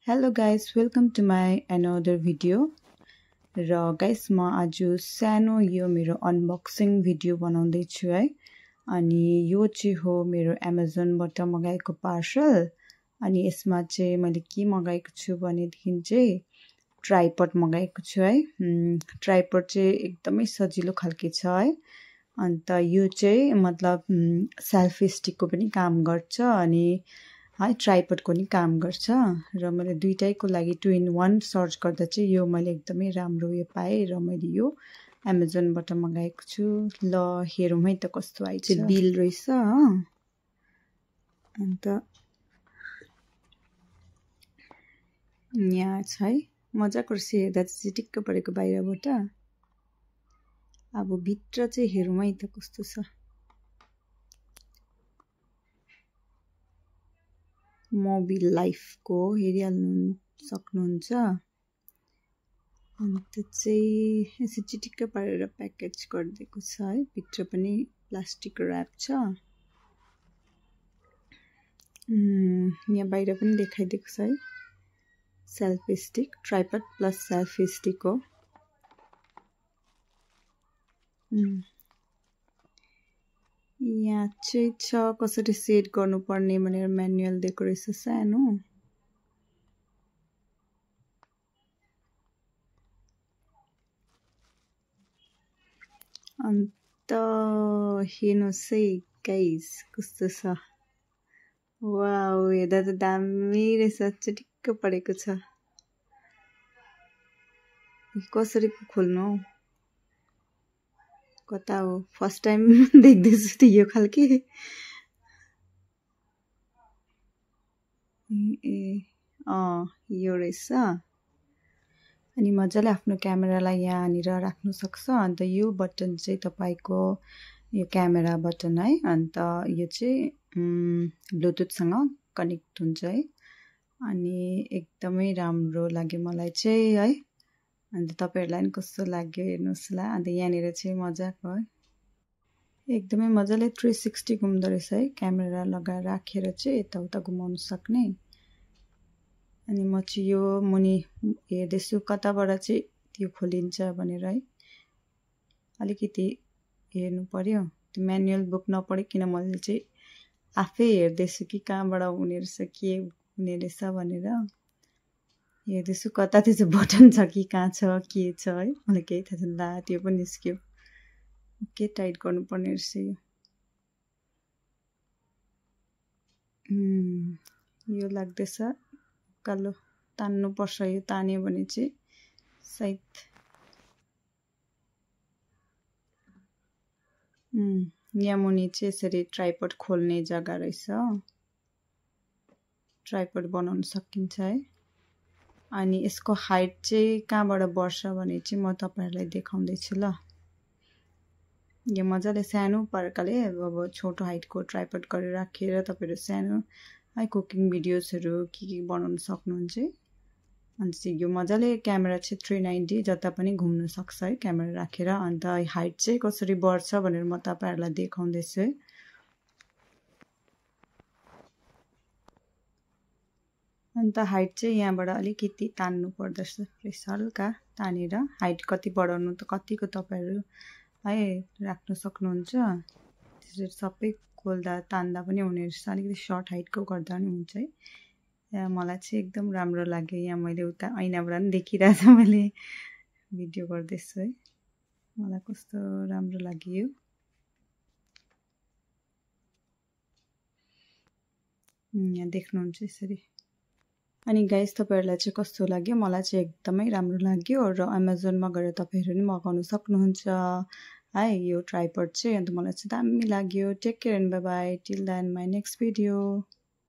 Hello guys, welcome to my another video. र guys म आज सानो यो मेरो अनबक्सिङ भिडियो बनाउँदै छु है। अनि यो चाहिँ हो मेरो Amazonबाट मगाएको पार्सल। अनि यसमा चाहिँ मैले के मगाएको छु भनेदेखि चाहिँ ट्राइपड मगाएको छु है। ट्राइपड चाहिँ एकदमै सजिलो खालके छ है। अन्त यो चाहिँ मतलब सेल्फी स्टिकको पनि काम गर्छ अनि है ट्राइपडको नि काम गर्छ र मैले दुईटैको लागि 2 in 1 सर्च गर्दा चाहिँ यो मैले एकदमै राम्रो यो पाएँ र मैले यो Amazonबाट मगाएको छु। ल हेरौँ है त कस्तो आइछ। बिल रहेछ हो। अन्त यहाँ छ है मजाको रहेछ हेर्दा चाहिँ चिटिक्क परेको बाहिरबाट। अब भित्र चाहिँ हेरौँ है त कस्तो छ। मोबिल लाइफको हेरिहाल्नु सक्नुहुन्छ। अन्त चाहिँ यसो चिटिक्क पारेर प्याकेज गरिदिएको छ है। भित्र पनि प्लास्टिक र्याप छ। यहाँ बाहिर पनि देखाइदिएको छ है। Selfie stick tripod plus selfie stick हो। यहाँ चाहिँ छ कसरी सेट गर्नुपर्ने भनेर म्यानुअल दिएको रहेछ सानो। अन्त हेर्नुहोस् है गाइस कस्तो छ। वाउ हेर्दा त दामी रहेछ चिटिक्क परेको छ। कसरी खोल्नु हौ कता हो फर्स्ट टाइम देख्दैछु त यो खालके। यो रहेछ। अनि मजाले आफ्नो क्यामेरालाई यहाँनिर राख्नु सक्छ। अन्त यो बटन चाहिँ तपाईको यो क्यामेरा बटन है। अन्त यो चाहिँ ब्लुटुथसँग कनेक्ट हुन्छ है। अनि एकदमै राम्रो लाग्यो मलाई चाहिँ है। अन्त तपाईहरुलाई नि कस्तो लाग्यो हेर्नुस् ल। अन्त यहाँनिर चाहिँ मजाको है एकदमै मजाले 360 घुम्दो रहेछ है। क्यामेरा लगाएर राखेर चाहिँ यताउता घुमाउन सक्ने। अनि म चाहिँ यो मुनि हेर्दैछु कताबाट चाहिँ त्यो खोलिन्छ भनेर है। अलिकति हेर्नु पर्यो। त्यो म्यानुअल बुक नपढिकन मैले चाहिँ आफै हेर्दैछु कि कहाँबाट हुने रहेछ के हुने रहेछ भनेर हेर्दैछु। कता त्यो बटन छ कि कहाँ छ के छ है मलाई केही थाहा छैन। ला त्यो पनि निस्क्यो। के टाइट गर्नुपर्ने रहेछ यो। यो लाग्दैछ कालो तान्नु पर्छ। यो तान्यो भने चाहिँ सायद यहाँ मुनि चाहिँ यसरी ट्राइपड खोल्ने जग्गा रहेछ। ट्राइपड बनाउन सकिन्छ है। अनि यसको हाइट चाहिँ कहाँबाट बढ्छ भने चाहिँ म तपाईहरुलाई देखाउँदै छु ल। यो मजाले सानो प्रकारले अब छोटो हाइटको ट्राइपड गरेर राखेर तपाईहरु सानो है कुकिङ भिडियोजहरु के बनाउन सक्नुहुन्छ। अनि चाहिँ यो मजाले क्यामेरा चाहिँ 390 जता पनि घुम्न सक्छ है क्यामेरा राखेर। अन्त हाइट चाहिँ कसरी बढ्छ भनेर म तपाईहरुलाई देखाउँदै छु। अन्त हाइट चाहिँ यहाँबाट अलिकति तान्नु पर्दछ रहेछ। हल्का तानेर हाइट कति बढाउनु त कतिको तपाईहरु है राख्न सक्नुहुन्छ। त्यसरी सबै खोल्दा तान्दा पनि हुने रहेछ। अलिकति सर्ट हाइटको गर्दा पनि हुन्छ है। यहाँ मलाई चाहिँ एकदम राम्रो लाग्यो। यहाँ मैले उता ऐनाबाट पनि देखिरहेछ मैले भिडियो गर्दैछु है। मलाई कस्तो राम्रो लाग्यो। यहाँ देख्नुहुन्छ यसरी। अनि गाइस तपाईहरुलाई चाहिँ कस्तो लाग्यो। मलाई चाहिँ एकदमै राम्रो लाग्यो र Amazonमा गएर तपाईहरु नि मगाउन सक्नुहुन्छ है यो ट्राइपड चाहिँ। अन्त मलाई चाहिँ दामी लाग्यो। Take care and bye bye till then my next video.